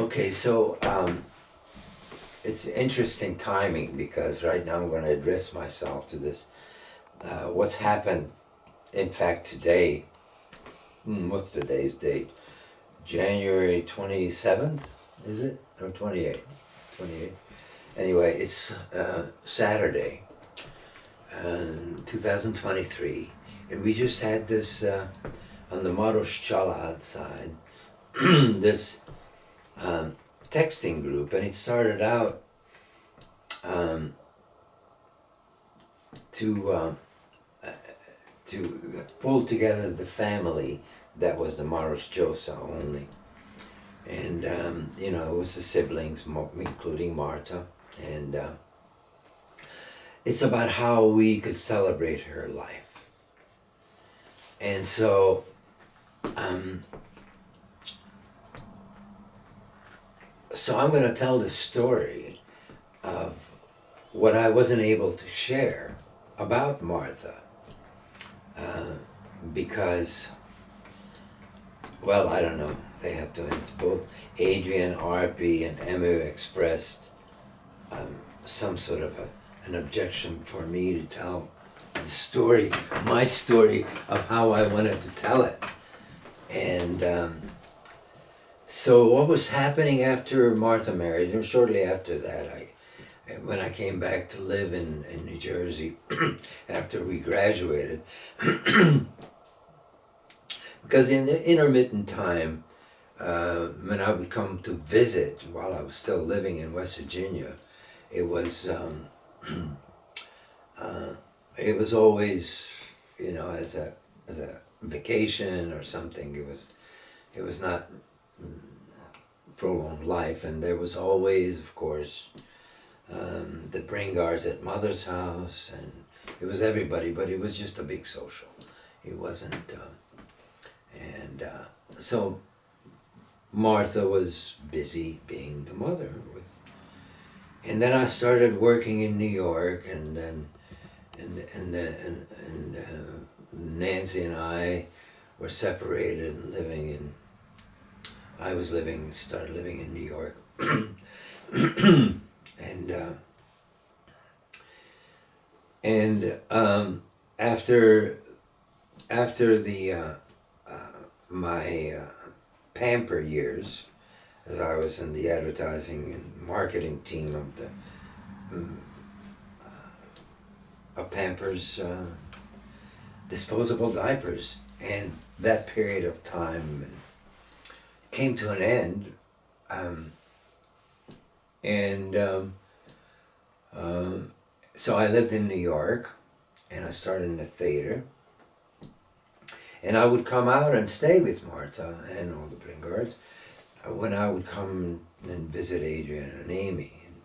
Okay, so it's interesting timing because right now I'm going to address myself to this. What's happened, in fact, today? What's today's date? January 27th, is it? Or 28th? 28th. Anyway, it's Saturday, 2023, and we just had this on the Maros Chala side, this texting group, and it started out to pull together the family that was the Maros Josa only. And, it was the siblings, including Marta. And it's about how we could celebrate her life. And so, I'm going to tell the story of what I wasn't able to share about Martha. Because, well, I don't know. They have to. It's both Adrian, Arpi, and Emu expressed some sort of an objection for me to tell the story, my story of how I wanted to tell it. And so what was happening after Martha married, and shortly after that, when I came back to live in New Jersey after we graduated, because in the intermittent time, when I would come to visit while I was still living in West Virginia, it was always, as a vacation or something. It was not prolonged life, and there was always, of course, the Bringars at Mother's house, and it was everybody, but it was just a big social. It wasn't, so Martha was busy being the mother and then I started working in New York, and then Nancy and I were separated and started living in New York. After the my pamper years, as I was in the advertising and marketing team of the Pampers disposable diapers, and that period of time came to an end, so I lived in New York, and I started in the theater. And I would come out and stay with Marta and all the Bringards when I would come and visit Adrian and Amy. And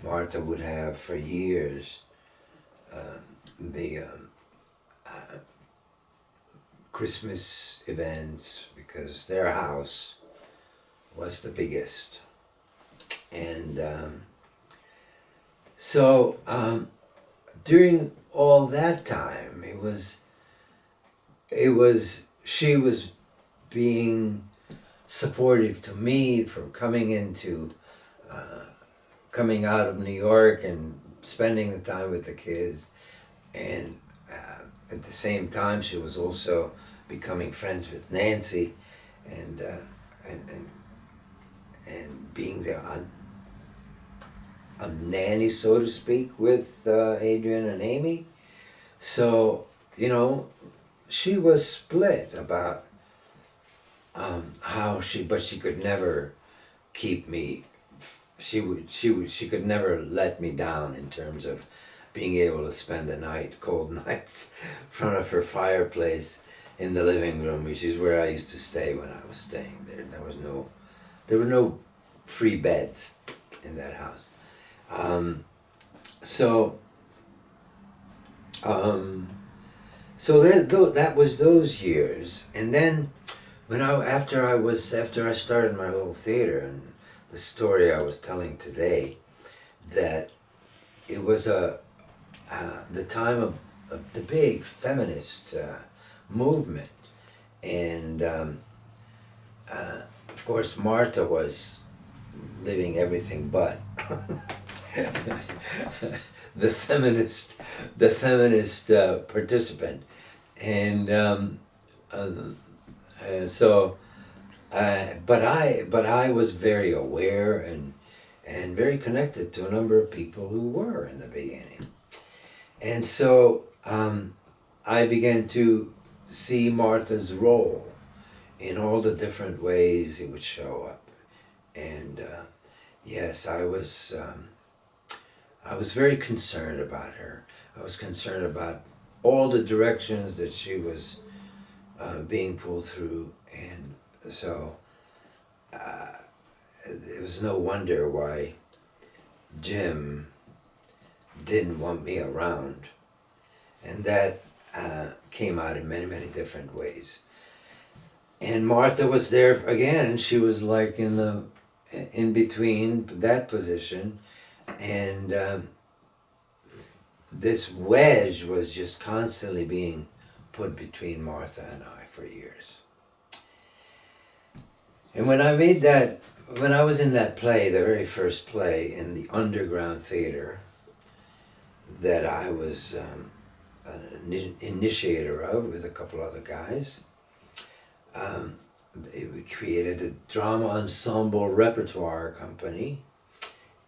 Marta would have for years the Christmas events, because their house was the biggest. And so during all that time, she was being supportive to me for coming out of New York and spending the time with the kids, and at the same time she was also becoming friends with Nancy and being there a nanny, so to speak, with Adrian and Amy. So she was split about but she could never keep me. She could never let me down in terms of being able to spend the night, cold nights, in front of her fireplace in the living room, which is where I used to stay when I was staying there. There were no free beds in that house. So that was those years, and then after I started my little theater, and the story I was telling today, that it was the time of the big feminist movement, and of course Marta was living everything but the feminist participant, and uh, so. But I was very aware and very connected to a number of people who were in the beginning, and so I began to see Martha's role in all the different ways it would show up, and yes, I was very concerned about her. I was concerned about all the directions that she was being pulled through, and so it was no wonder why Jim didn't want me around, and that came out in many, many different ways. And Martha was there again. She was like in between that position, and this wedge was just constantly being put between Martha and I for years. And when I was in that play, the very first play in the underground theater that I was an initiator of with a couple other guys, we created a drama ensemble repertoire company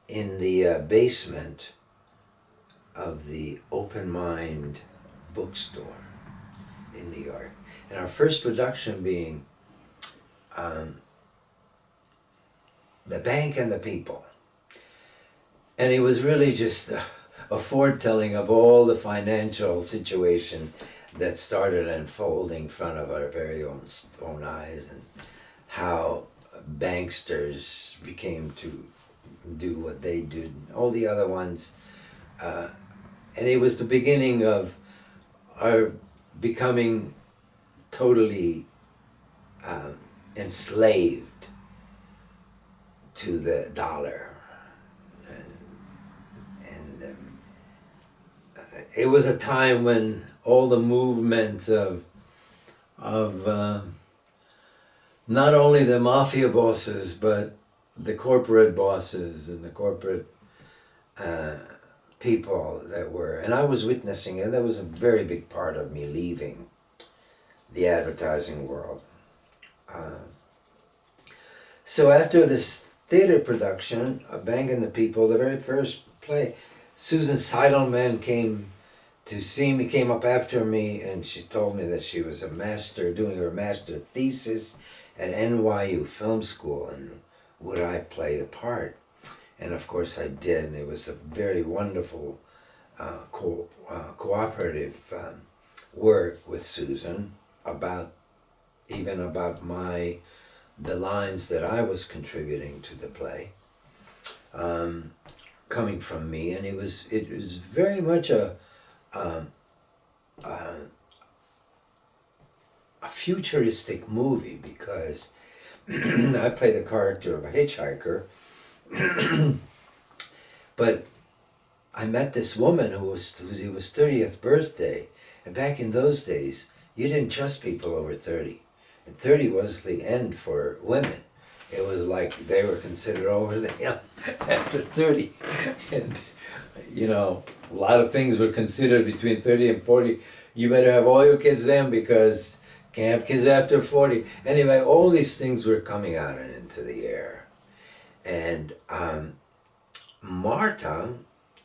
in the basement of the Open Mind bookstore in New York. And our first production being The Bank and the People. And it was really just a foretelling of all the financial situation that started unfolding in front of our very own eyes, and how banksters became to do what they did, and all the other ones. And it was the beginning of our becoming totally enslaved to the dollar. And it was a time when all the movements of not only the mafia bosses, but the corporate bosses and the corporate people that were, and I was witnessing it. That was a very big part of me leaving the advertising world. So after this theater production, A Bank and the People, the very first play, Susan Seidelman came to see me, came up after me, and she told me that she was doing her master thesis at NYU Film School, and would I play the part? And of course I did, and it was a very wonderful cooperative work with Susan about the lines that I was contributing to the play, coming from me, and it was very much a futuristic movie, because I play the character of a hitchhiker, but I met this woman it was 30th birthday, and back in those days you didn't trust people over 30, and 30 was the end for women. It was like they were considered over the hill after 30, and a lot of things were considered between 30 and 40. You better have all your kids then, because can't have kids after 40. Anyway, all these things were coming out and into the air. And Marta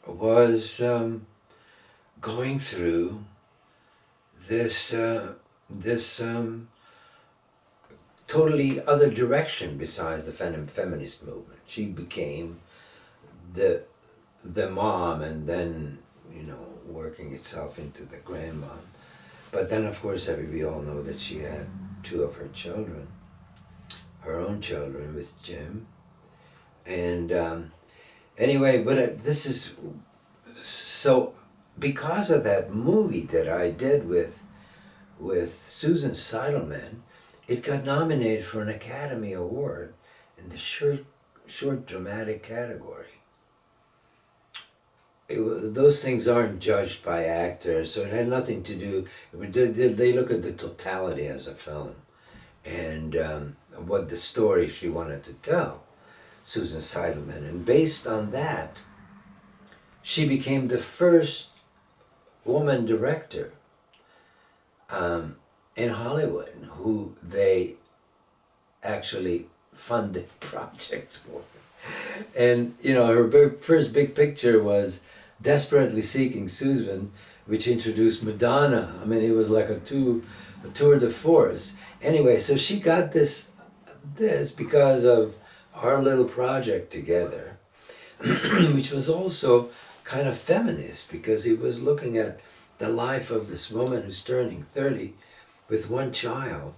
was going through this totally other direction besides the feminist movement. She became the mom, and then working itself into the grandmom. But then of course we all know that she had two of her children, her own children with Jim. And anyway, but this is so, because of that movie that I did with Susan Seidelman, it got nominated for an Academy Award in the short dramatic category. Those things aren't judged by actors, so it had nothing to do. They look at the totality as a film, and what the story she wanted to tell. Susan Seidelman. And based on that, she became the first woman director in Hollywood who they actually funded projects for. And her first big picture was Desperately Seeking Susan, which introduced Madonna. I mean, it was like a tour de force. Anyway, so she got this because of our little project together, which was also kind of feminist, because he was looking at the life of this woman who's turning 30 with one child.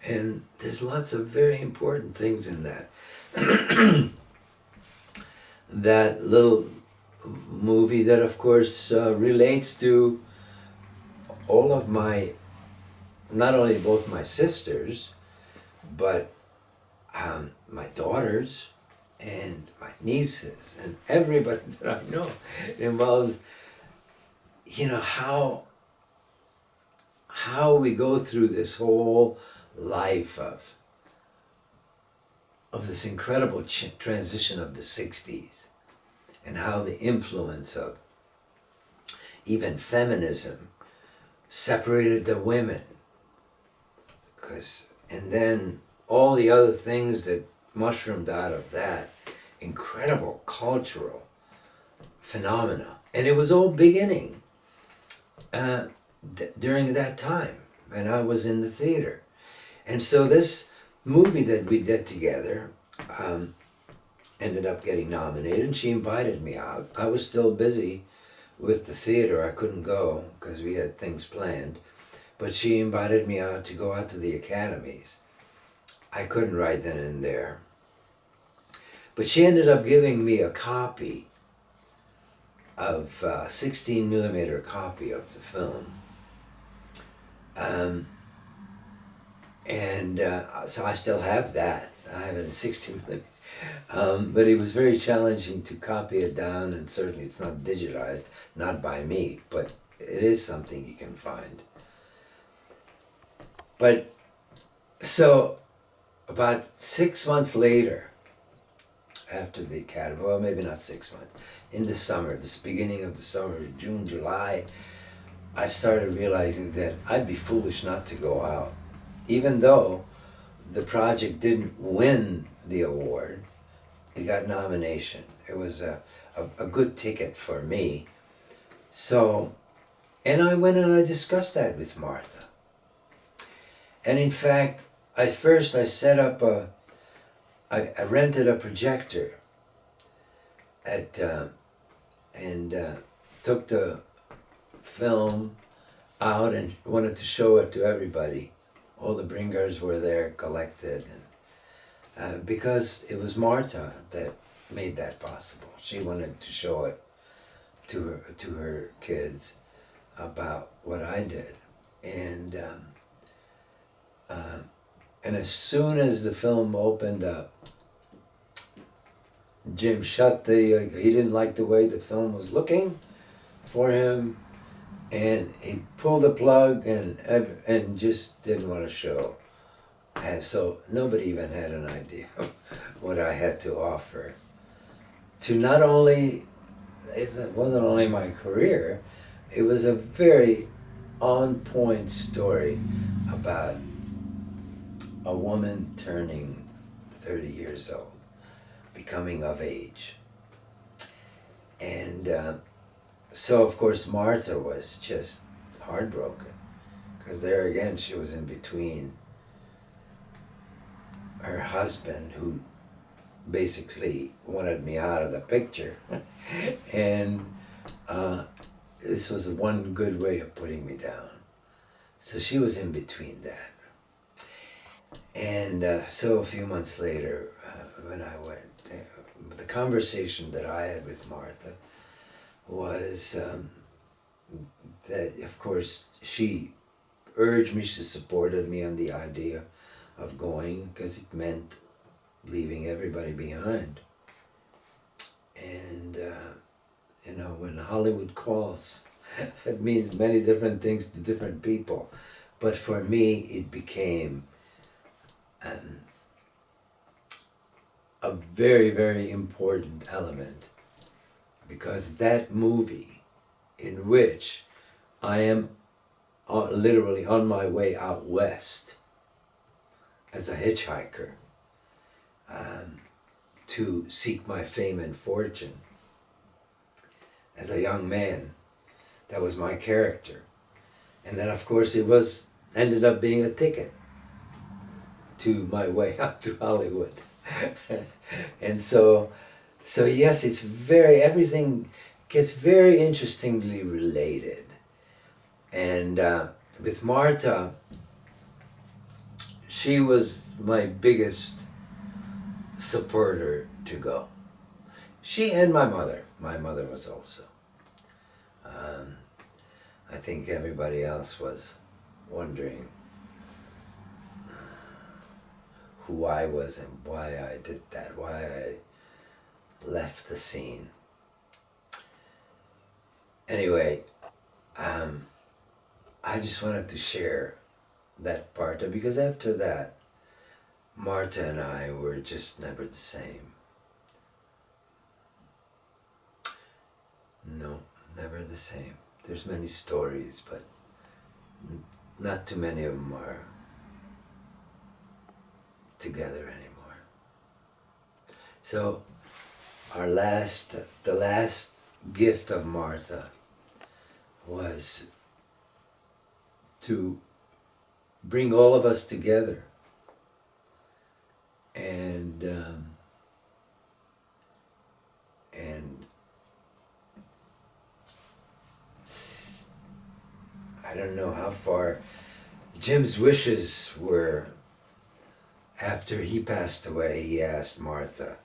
And there's lots of very important things in that. That little movie that, of course, relates to all of not only both my sisters, but my daughters and my nieces and everybody that I know. It involves, how we go through this whole life of this incredible transition of the 60s, and how the influence of even feminism separated the women, and then all the other things that mushroomed out of that incredible cultural phenomena. And it was all beginning during that time, when I was in the theater. And so this movie that we did together ended up getting nominated, and she invited me out. I was still busy with the theater. I couldn't go because we had things planned. But she invited me out to go out to the academies. I couldn't right then and there. But she ended up giving me a copy of 16 millimeter copy of the film. So I still have that. I have it in 16 millimeter. But it was very challenging to copy it down, and certainly it's not digitized, not by me, but it is something you can find. But so about 6 months later, after the academy, well, maybe not 6 months, in the summer, this beginning of the summer, June, July, I started realizing that I'd be foolish not to go out. Even though the project didn't win the award, it got nomination. It was a good ticket for me. So, and I went and I discussed that with Martha. And in fact, I set up I rented a projector and took the film out and wanted to show it to everybody. All the bringers were there collected, and because it was Marta that made that possible. She wanted to show it to her kids about what I did, and as soon as the film opened up, Jim he didn't like the way the film was looking for him, and he pulled the plug and just didn't want to show. And so nobody even had an idea of what I had to offer. To not only, it wasn't only my career, it was a very on-point story about a woman turning 30 years old, becoming of age. And so of course Marta was just heartbroken, because there again she was in between her husband, who basically wanted me out of the picture, and this was one good way of putting me down. So she was in between that. And so a few months later, when I went, the conversation that I had with Martha was that, of course, she urged me, she supported me on the idea of going, because it meant leaving everybody behind. And, when Hollywood calls, it means many different things to different people. But for me, it became a a very, very important element, because that movie, in which I am literally on my way out west as a hitchhiker, to seek my fame and fortune as a young man. That was my character. And then of course it ended up being a ticket to my way out to Hollywood. And so yes, everything gets very interestingly related. And with Marta, she was my biggest supporter to go. She and my mother. My mother was also. I think everybody else was wondering who I was and why I did that, why I left the scene. Anyway, I just wanted to share that part, because after that, Marta and I were just never the same. No, never the same. There's many stories, but not too many of them are together anymore. So the last gift of Martha was to bring all of us together and I don't know how far Jim's wishes were. After he passed away, he asked Martha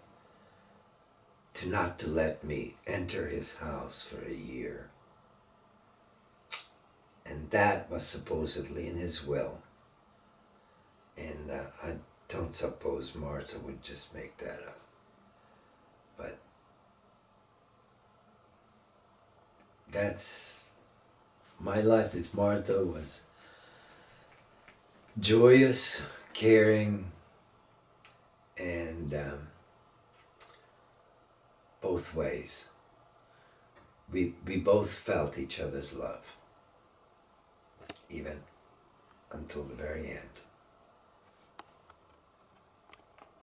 not to let me enter his house for a year. And that was supposedly in his will. And I don't suppose Martha would just make that up. But that's my life with Martha was joyous, caring, and both ways. We both felt each other's love, even until the very end.